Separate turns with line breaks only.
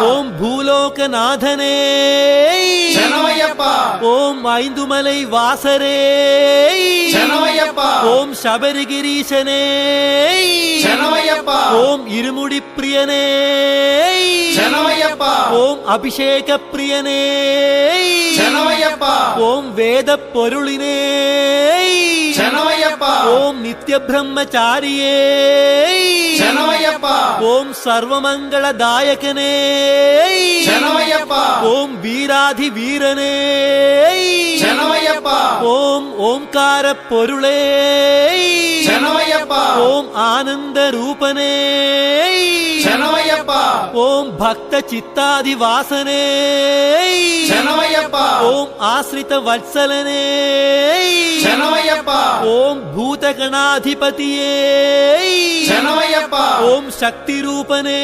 ஓம் பூலோகநாதனே
சரணமையப்பா.
ஓம் ஐந்துமலை வாசரே
சரணமையப்பா.
ஓம் சபரிகிரீசனே
சரணமையப்பா.
ஓம் இருமுடி பிரியனே
சரணமையப்பா.
ஓம் அபிஷேக பிரியனே
சரணமையப்பா.
ஓம் வேத பொருளினே
சரணமையப்பா.
ஓம் நித்ய பிரம்மச்சாரியே
சரணமையப்பா.
ஓம் சர்வமங்களதாயகனே
சரணமையப்பா.
ஓம் வீராதி வீரனே
சரணமையப்பா.
ஓம் ஓம்கார பொருளே
சரணமையப்பா.
ஓம் ஆனந்த ரூபனே
சரணமையப்பா.
ஓம் பக்த சித்தாதி வாசனே
சரணமையப்பா.
ஓம் ஆசிரித வத்சலனே
சரணமையப்பா.
ஓம் பூதகணாதிபதியே
சரணமையப்பா.
ஓம் சக்தி ரூபனே